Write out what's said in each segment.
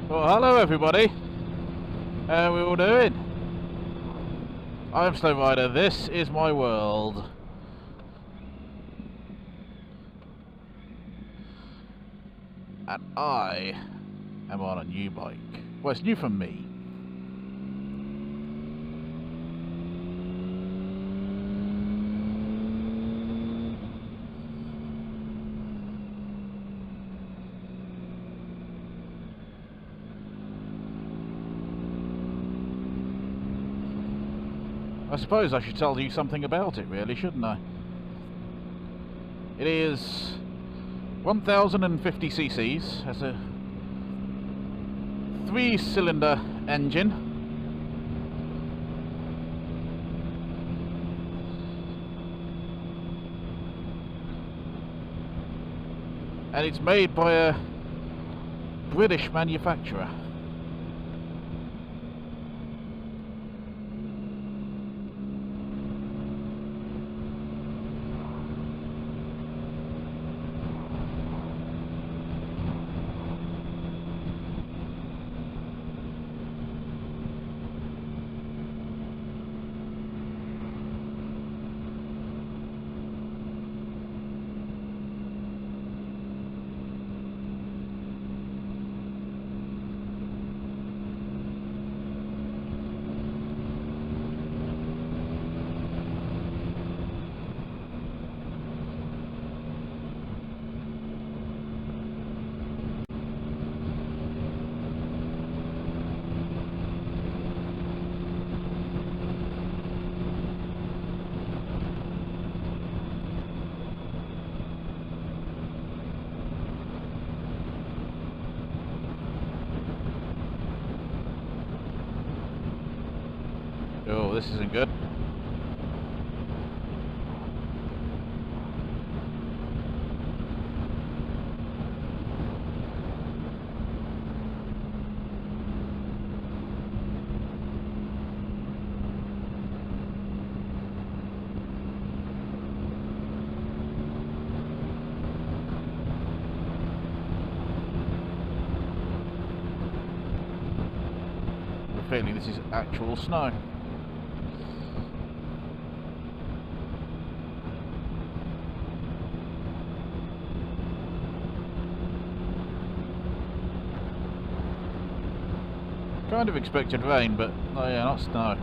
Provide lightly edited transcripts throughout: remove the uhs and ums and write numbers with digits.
Well, hello everybody. How are we all doing? I'm Slow Rider. This is my world. And I am on a new bike. Well, it's new for me. I suppose I should tell you something about it, really, shouldn't I? It is 1050 cc's, has a 3-cylinder engine, and it's made by a British manufacturer. Oh, this isn't good. I have a feeling this is actual snow. Kind of expected rain, but oh yeah, not snow.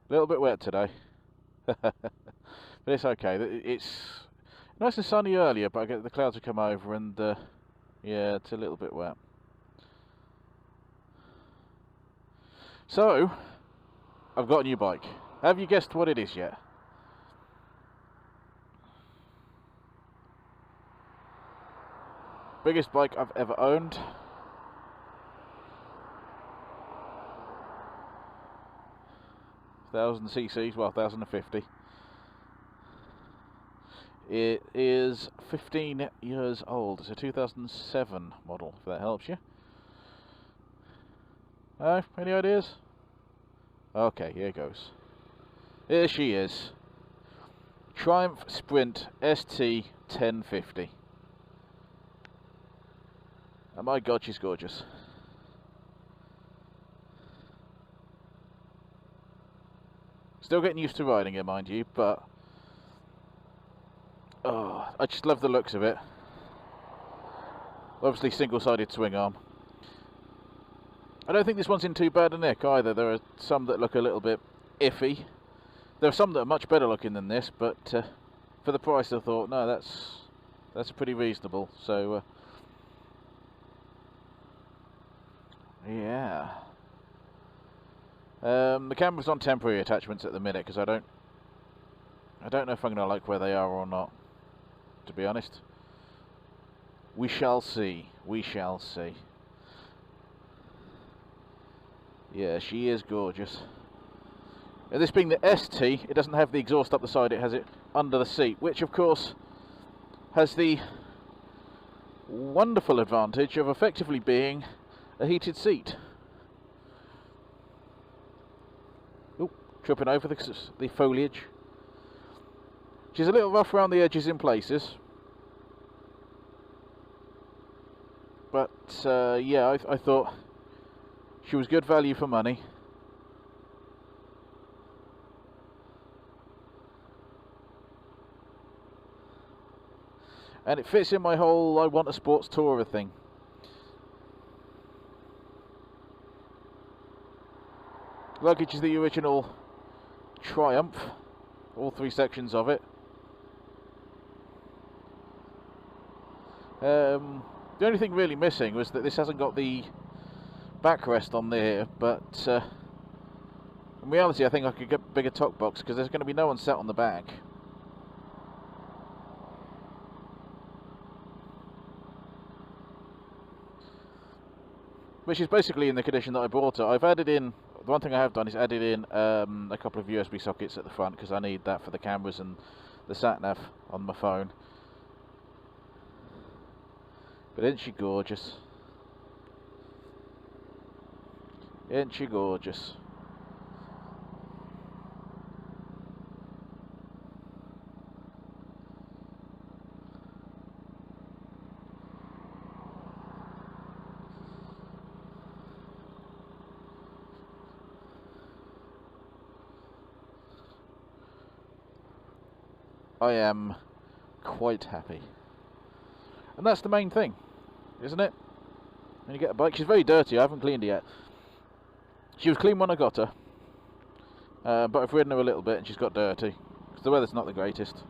A little bit wet today, but it's okay. It's nice and sunny earlier, but I get the clouds have come over, and yeah, it's a little bit wet. So, I've got a new bike. Have you guessed what it is yet? Biggest bike I've ever owned. Thousand cc's, well, 1050. It is 15 years old. It's a 2007 model, if that helps you. Any ideas? Okay, here goes. Here she is. Triumph Sprint ST 1050. Oh my god, she's gorgeous. Still getting used to riding it, mind you, but oh, I just love the looks of it. Obviously single-sided swing arm. I don't think this one's in too bad a nick either. There are some that look a little bit iffy. There are some that are much better looking than this, but for the price I thought, no, that's pretty reasonable. So yeah. The camera's on temporary attachments at the minute because I don't know if I'm going to like where they are or not, to be honest. We shall see. We shall see. Yeah, she is gorgeous. Now, this being the ST, it doesn't have the exhaust up the side, it has it under the seat, which of course has the wonderful advantage of effectively being a heated seat. Oop, tripping over the foliage. She's a little rough around the edges in places. But yeah, I thought she was good value for money. And it fits in my whole I want a sports tourer thing. Luggage is the original Triumph, all 3 sections of it. The only thing really missing was that this hasn't got the backrest on there, but in reality I think I could get a bigger top box because there's going to be no one sat on the back. Which is basically in the condition that I bought it. I've added in, the one thing I have done is added in a couple of USB sockets at the front because I need that for the cameras and the sat-nav on my phone. But isn't she gorgeous? Isn't she gorgeous? I am quite happy. And that's the main thing, isn't it? When you get a bike, she's very dirty, I haven't cleaned her yet. She was clean when I got her, but I've ridden her a little bit and she's got dirty, because the weather's not the greatest.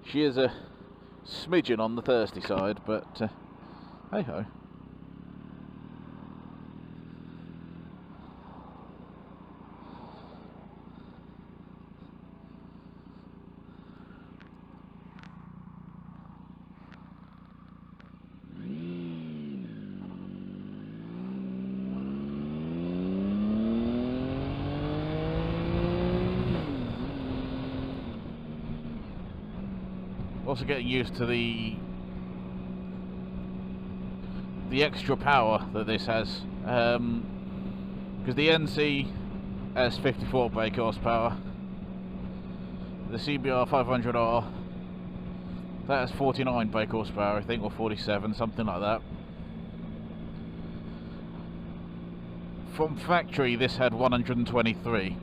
She is a smidgen on the thirsty side, but hey ho. Also getting used to the extra power that this has, because the NC has 54 brake horsepower, the CBR 500R that has 49 brake horsepower I think, or 47, something like that. From factory this had 123.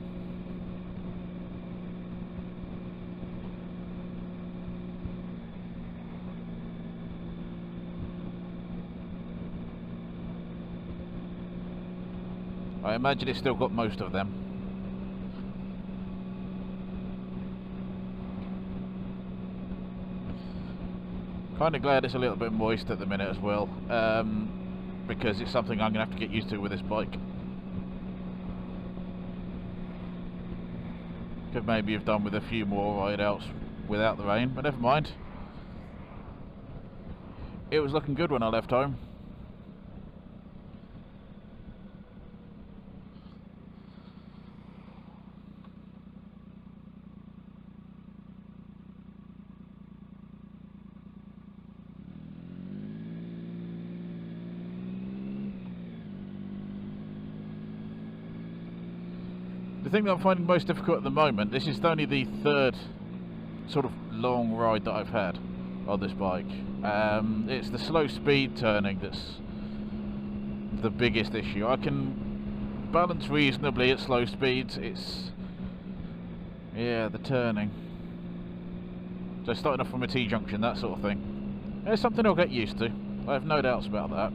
I imagine it's still got most of them. Kind of glad it's a little bit moist at the minute as well, because it's something I'm going to have to get used to with this bike. Could maybe have done with a few more ride outs without the rain, but never mind. It was looking good when I left home. The thing that I'm finding most difficult at the moment, this is only the third sort of long ride that I've had on this bike. It's the slow speed turning that's the biggest issue. I can balance reasonably at slow speeds. It's, yeah, the turning. So starting off from a T-junction, that sort of thing. It's something I'll get used to. I have no doubts about that.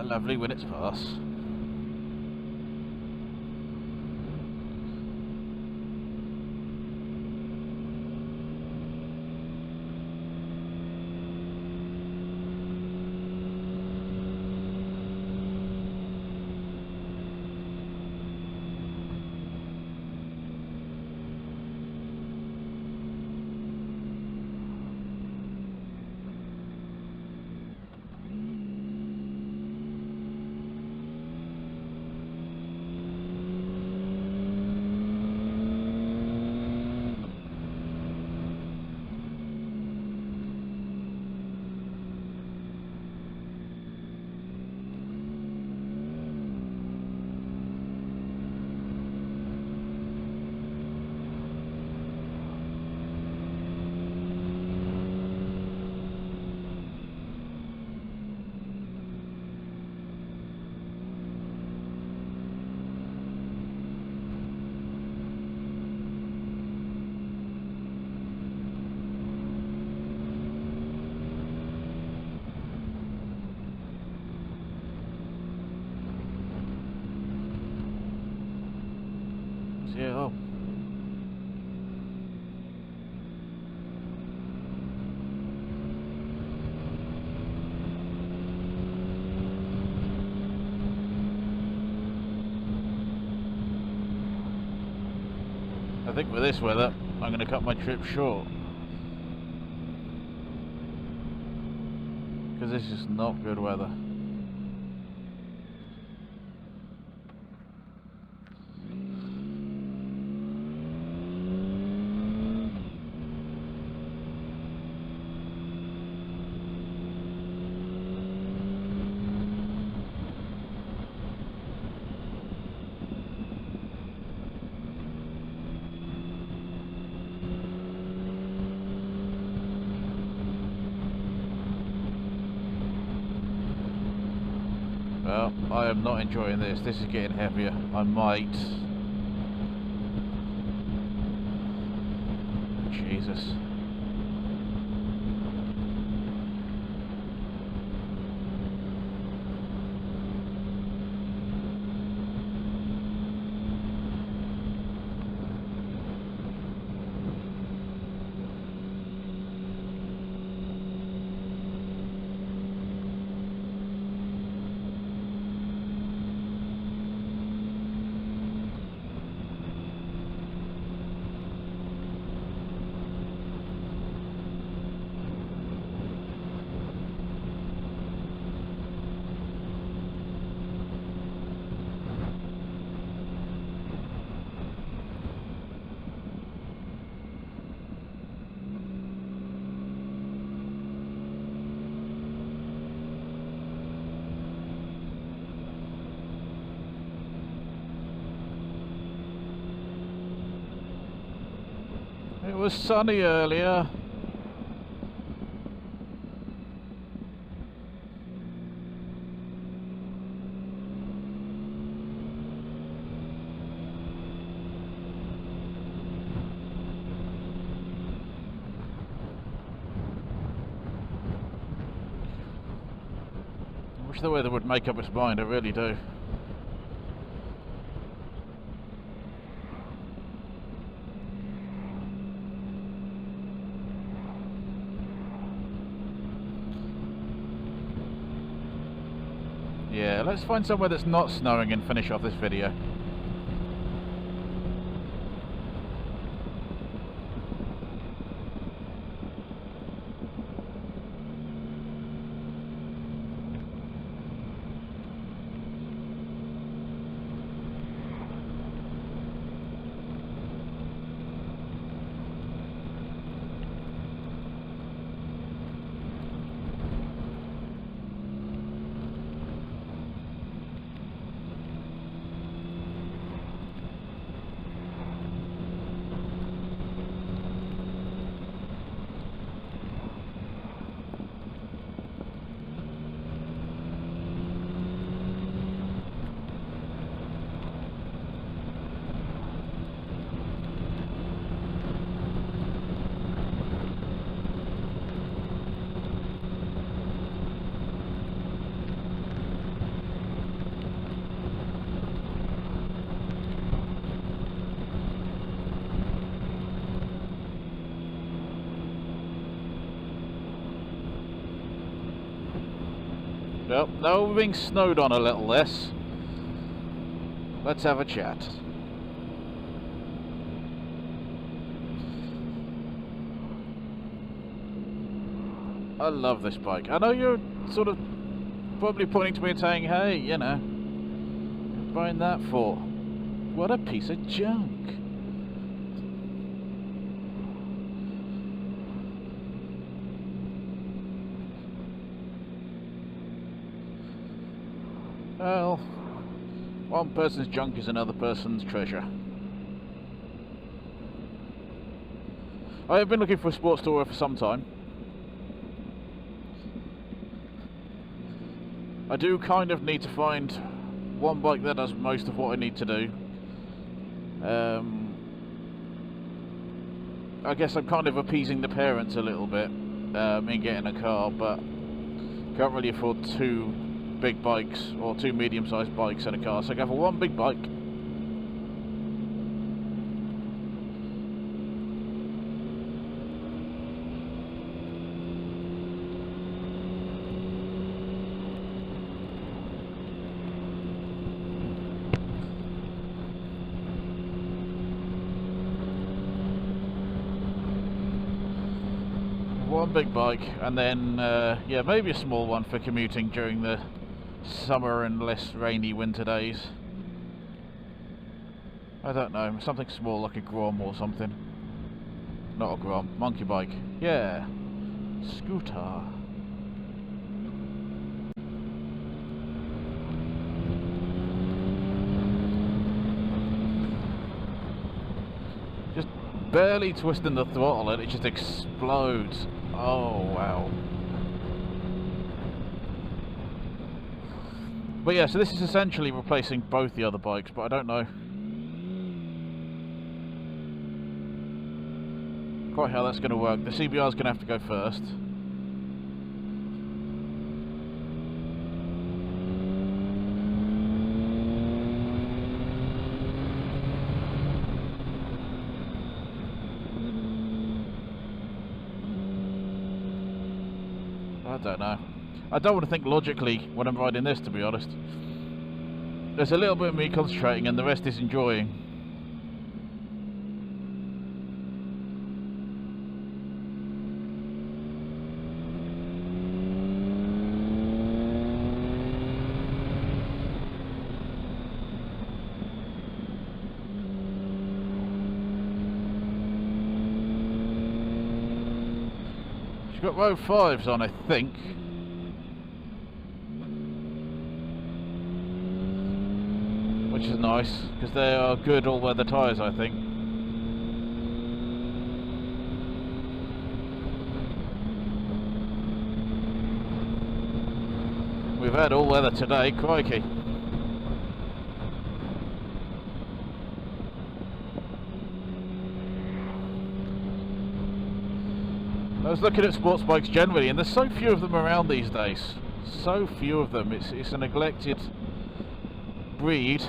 Lovely when it's past. Yeah, oh. I think with this weather, I'm going to cut my trip short. Because this is not good weather. Well, I am not enjoying this. This is getting heavier. I might... Jesus. It was sunny earlier. Wish the weather would make up its mind, I really do. Yeah, let's find somewhere that's not snowing and finish off this video. Well, now we're being snowed on a little less. Let's have a chat. I love this bike. I know you're sort of probably pointing to me and saying, hey, you know, what are you buying that for? What a piece of junk. Well, one person's junk is another person's treasure. I have been looking for a sports tourer for some time. I do kind of need to find one bike that does most of what I need to do. I guess I'm kind of appeasing the parents a little bit in getting a car, but can't really afford two big bikes or two medium-sized bikes and a car, so I go for one big bike. One big bike, and then yeah, maybe a small one for commuting during the summer and less rainy winter days. I don't know, something small like a Grom or something. Not a Grom, monkey bike. Yeah, scooter. Just barely twisting the throttle and it just explodes. Oh wow. But yeah, so this is essentially replacing both the other bikes, but I don't know quite how that's going to work. The CBR is going to have to go first. I don't know. I don't want to think logically when I'm riding this, to be honest. There's a little bit of me concentrating and the rest is enjoying. She's got row 5s on, I think. Which is nice, because they are good all-weather tyres, I think. We've had all-weather today, crikey. I was looking at sports bikes generally, and there's so few of them around these days. So few of them. It's a neglected breed.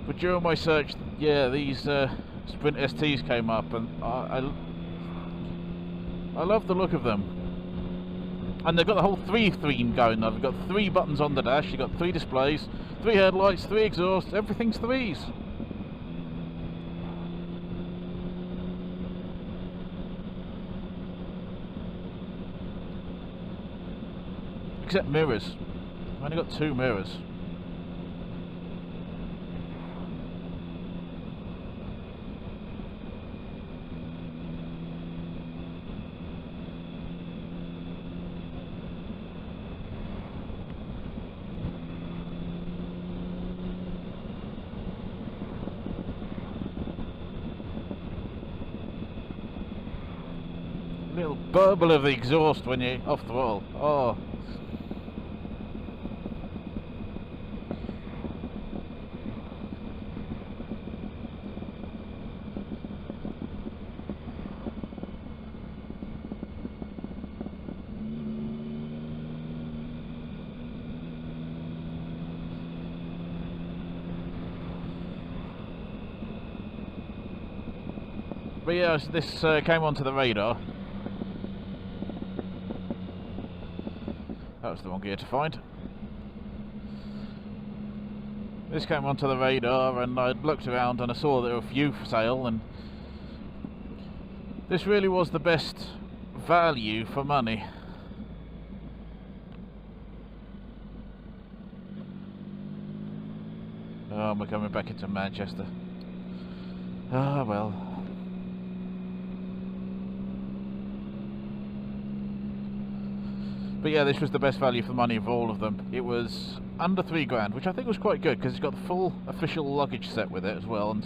But during my search, yeah, these Sprint STs came up, and I love the look of them. And they've got the whole 3 theme going now. They've got 3 buttons on the dash, you've got 3 displays, 3 headlights, 3 exhausts, everything's 3s. Except mirrors. I've only got 2 mirrors. Little burble of the exhaust when you're off throttle. Oh. But yeah, this came onto the radar. That was the wrong gear to find. This came onto the radar, and I looked around and I saw there were a few for sale, and this really was the best value for money. Oh, we're coming back into Manchester. Ah, well. But yeah, this was the best value for money of all of them. It was under £3 grand, which I think was quite good, because it's got the full official luggage set with it as well. And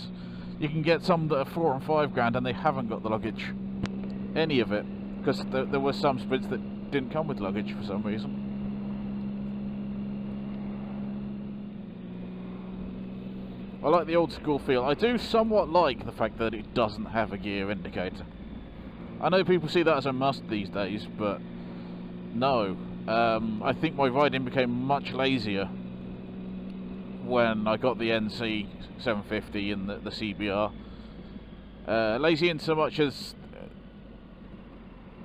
you can get some that are £4 and £5 grand and they haven't got the luggage, any of it, because there were some Sprints that didn't come with luggage for some reason. I like the old school feel. I do somewhat like the fact that it doesn't have a gear indicator. I know people see that as a must these days, but no. I think my riding became much lazier when I got the NC 750 and the CBR. Lazy in so much as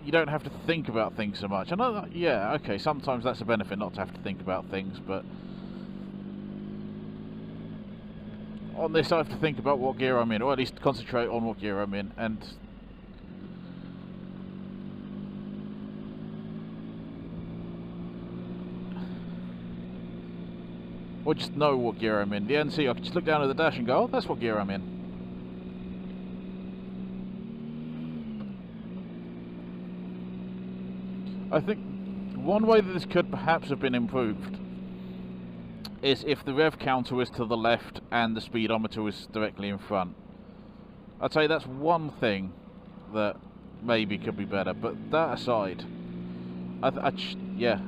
you don't have to think about things so much. I know that, yeah, okay, sometimes that's a benefit not to have to think about things, but on this I have to think about what gear I'm in, or at least concentrate on what gear I'm in, and or just know what gear I'm in. The NC, I can just look down at the dash and go, oh, that's what gear I'm in. I think one way that this could perhaps have been improved is if the rev counter was to the left and the speedometer was directly in front. I'd say that's one thing that maybe could be better, but that aside, yeah.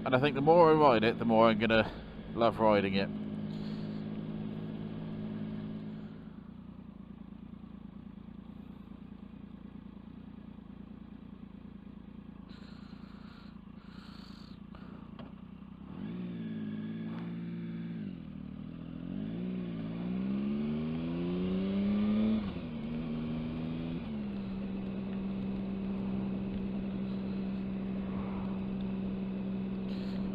And I think the more I ride it, the more I'm gonna love riding it.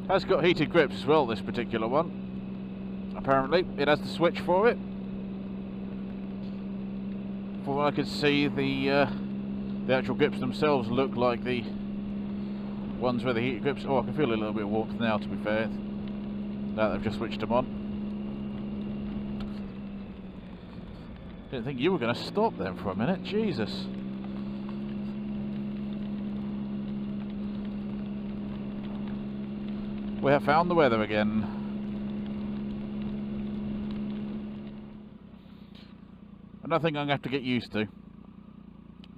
Has got heated grips as well, this particular one. Apparently, it has the switch for it. From what I could see, the actual grips themselves look like the ones with the heated grips. Oh, I can feel a little bit of warmth now, to be fair. Now that I've just switched them on. Didn't think you were going to stop then for a minute, Jesus. We have found the weather again. Another thing I'm going to have to get used to,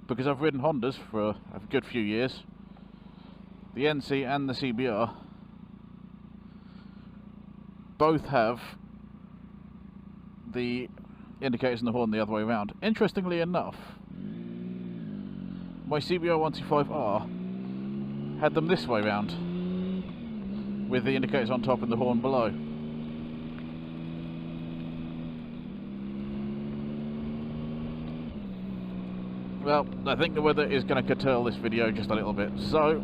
because I've ridden Hondas for a good few years, the NC and the CBR, both have the indicators and the horn the other way around. Interestingly enough, my CBR 125R had them this way round, with the indicators on top and the horn below. Well, I think the weather is going to curtail this video just a little bit, so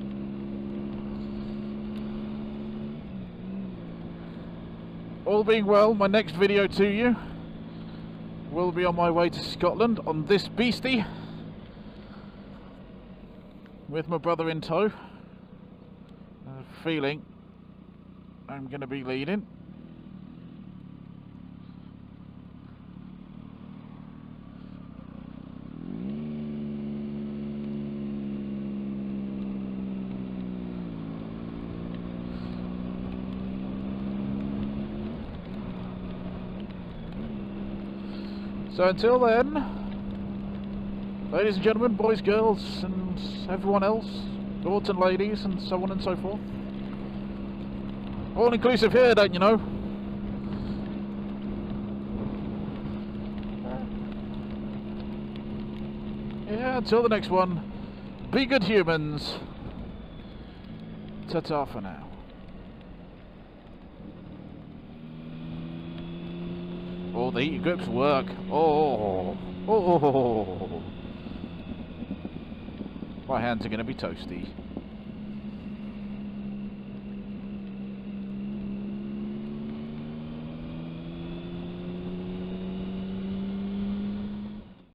all being well, my next video to you will be on my way to Scotland on this beastie, with my brother in tow. Feeling I'm going to be leading. So until then, ladies and gentlemen, boys, girls, and everyone else, lords and ladies, and so on and so forth. All inclusive here, don't you know? Yeah, until the next one, be good humans. Ta-ta for now. Oh, the heated grips work. Oh. My hands are going to be toasty.